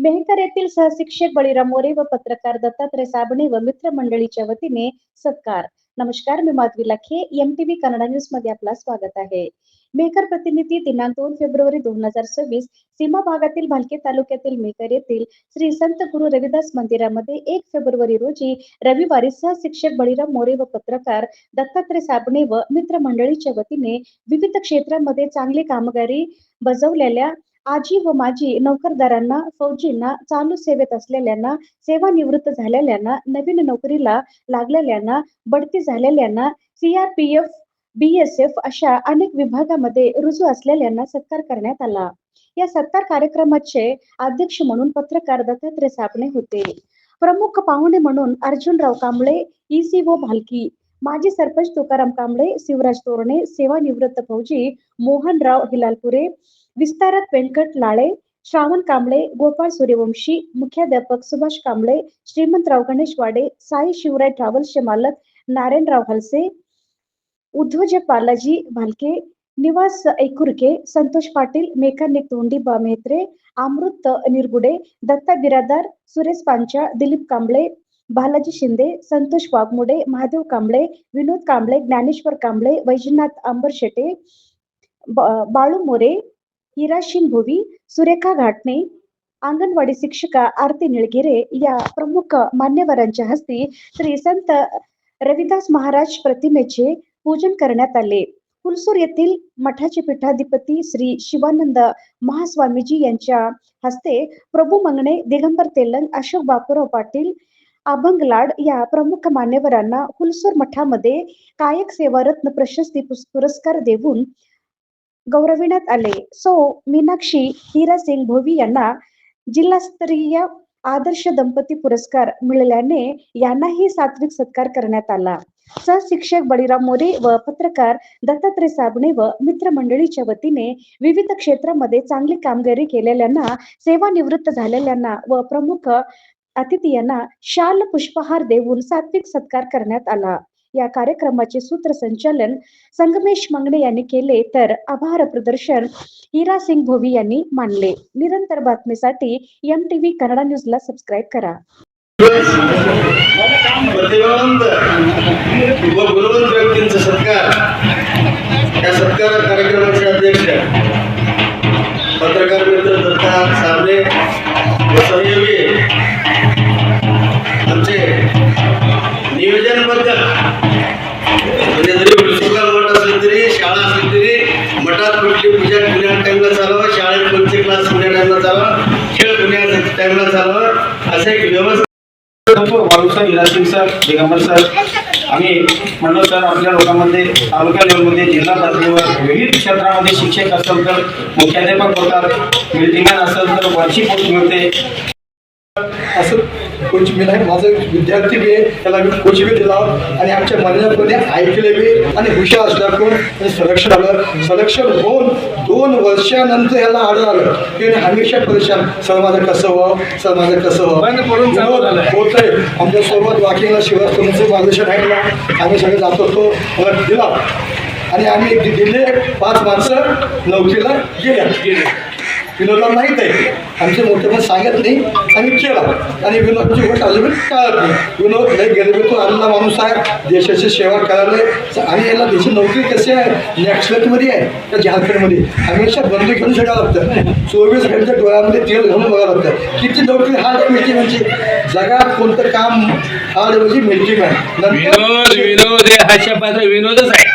मेहकर येथील सहशिक्षक बळीराम मोरे व पत्रकार दत्तात्रय साबणे व मित्रमंडळीच्या वतीने सत्कार. नमस्कार, मी माधवी लाखे, MTV कन्नडा न्यूज मध्ये आपला स्वागत आहे. मेहकर प्रतिनिधी दिनांक 2 फेब्रुवारी 2026 सीमा भागातील भालके तालुक्यातील मेहकर येथील श्री संत गुरु रविदास मंदिरामध्ये 1 फेब्रुवारी रोजी रविवारी सहशिक्षक बळीराम मोरे व पत्रकार दत्तात्रय साबणे व मित्रमंडळीच्या वतीने विविध क्षेत्रामध्ये चांगली कामगिरी बजावलेल्या आजी व माजी नोकरदारांना, फौजींना, चालू सेवेत असलेल्यांना, सेवानिवृत्त झालेल्यांना, नवीन नोकरीला लागलेल्यांना, बढती झालेल्यांना, CRPF, BSF अशा अनेक विभागामध्ये रुजू असलेल्यांना सत्कार करण्यात आला. या सत्कार कार्यक्रमाचे अध्यक्ष म्हणून पत्रकार दत्तात्रय साबणे होते. प्रमुख पाहुणे म्हणून अर्जुनराव कांबळे, ECO भालकी, माजी सरपंच तुकाराम कांबळे, शिवराज तोरणे, सेवानिवृत्त फौजी मोहनराव हिलालपुरे, विस्तारक व्यंकट लाळे, श्रावण कांबळे, गोपाळ सूर्यवंशी, मुख्याध्यापक सुभाष कांबळे, श्रीमंतराव गणेश वाडे, साई शिवराय ट्रॅव्हल्सचे मालक नारायणराव हलसे, उद्योजक बालाजी भालके, निवास ऐकुरके, संतोष पाटील, मेकॅनिक तोंडीबा मेहत्रे, अमृत निरगुडे, दत्ता बिरादार, सुरेश पांचा, दिलीप कांबळे, बालाजी शिंदे, संतोष वाघमोडे, महादेव कांबळे, विनोद कांबळे, ज्ञानेश्वर कांबळे, वैजनाथ अंबरशेटे, बाळू मोरे, हिराशिन भोवी, सुरेखा घाटणे, अंगणवाडी शिक्षिका आरती निळगिरे या प्रमुख मान्यवरांच्या हस्ते श्री संत रविदास महाराज प्रतिमेचे पूजन करण्यात आले. हुलसूर येथील मठाचे पीठाधिपती श्री शिवानंद महास्वामीजी यांच्या हस्ते प्रभू मंगणे, दिगंबर तेलंग, अशोक बापूराव पाटील, अभंग लाड या प्रमुख मान्यवरांना हुलसूर मठामध्ये कायक सेवा रत्न प्रशस्ती पुरस्कार देऊन गौरविण्यात आले. मीनाक्षी हिरासिंग भोवी यांना जिल्हास्तरीय आदर्श दंपती पुरस्कार मिळाल्याने यांनाही सात्विक सत्कार करण्यात आला. सहशिक्षक बळीराम मोरे व पत्रकार दत्तात्रय साबणे व मित्रमंडळीच्या वतीने विविध क्षेत्रामध्ये चांगली कामगिरी केलेल्यांना, सेवानिवृत्त झालेल्यांना व प्रमुख अतिथींना शाल पुष्पहार देऊन सात्विक सत्कार करण्यात आला. या कार्यक्रमाचे सूत्रसंचालन संगमेश मंगणे यांनी केले, तर आभार प्रदर्शन हिरासिंग भोवी यांनी मानले. निरंतर बातमीसाठी MTV कन्नडा न्यूजला सबस्क्राईब करा. गुणवंत व्यक्तींचा सत्कार. या सत्कार कार्यक्रमाचे अध्यक्ष पत्रकार मित्र दत्ता साबणे व सहयोगी आमचे नियोजनबद्ध, म्हणजे जरी हुलसूरला मठ असले तरी, शाळा असली तरी मठात कुठली पूजा पुण्या टाइमला चालवा, शाळेत कोणते क्लास पुण्या टाइमला चालवा, खेळ पुण्या टाइमला चालवा, असं एक व्यवस्था. वाळू sir, Hirasingh sir, Digambar sir, आम्ही म्हणलो सर आपल्या लोकांमध्ये तालुका लेवलमध्ये, जिल्हा पातळीवर विविध क्षेत्रामध्ये शिक्षक असेल तर मुख्याध्यापक होतात, मिल्टीमॅन असेल तर वर्षी पोस्ट मिळते. असं कोच मी नाही, माझं विद्यार्थी बी आहे, त्याला मी कोच बी दिला आणि आमच्या मनोरंजनामध्ये ऐकले बी आणि हुशार दाखवून आणि सलक्षण आलं. सलक्षण होऊन 2 वर्षानंतर ह्याला आढळ आलं की हमेशा परेशान, सर माझं कसं व्हावं, सर माझं कसं व्हावं होत आहे. आमच्यासोबत वॉकिंगला शिवाय तुमचं मार्गदर्शन आहे ना, आम्ही सगळे जात होतो, मला दिला आणि आम्ही दिले 5 माणसं नोकरीला गेले. विनोदला माहीत आहे, आमचे मोठे पण सांगत नाही, आम्ही केला आणि विनोदची गोष्ट अजून कळत नाही. विनोद लय गरिबीतून आलेला माणूस आहे, देशाची सेवा करायला आणि याला त्याची नोकरी कशी आहे, नॅक्सलेटमध्ये आहे त्या झारखंडमध्ये. हमेशा बंदूक घेऊन सगळं लागतं, 24 घंटे डोळ्यामध्ये तेल घालून बघायला लागतं. किती नोकरी हार्ड मिळते, म्हणजे जगात कोणतं काम हार्ड म्हणजे मिळते मॅन. विनोदच आहे.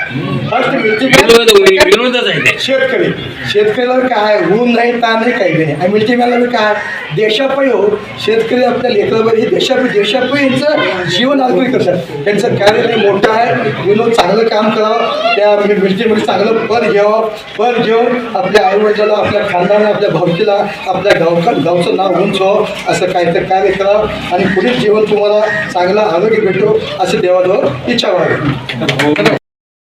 शेतकऱ्याला काय ऊन नाही, ताण नाही, काही नाही. मिल्टीमॅनला बी काय देशापायी हो, शेतकरी आपल्या लेकरावर हे देशापायी यांचं जीवन आगरी करतात. त्यांचं कार्य लय मोठं आहे. विनोद चांगलं काम करावं, त्या मिल्टीमध्ये चांगलं पद घ्यावं, पद घेऊन आपल्या आईवडिलाला, आपल्या खानदाना, आपल्या भावकीला, आपल्या गावचं नाव उंच व्हावं, असं काहीतरी कार्य करावं आणि पुढील जीवन तुम्हाला चांगलं आरोग्य भेटो असं देवाजवळ इच्छा व्हावी.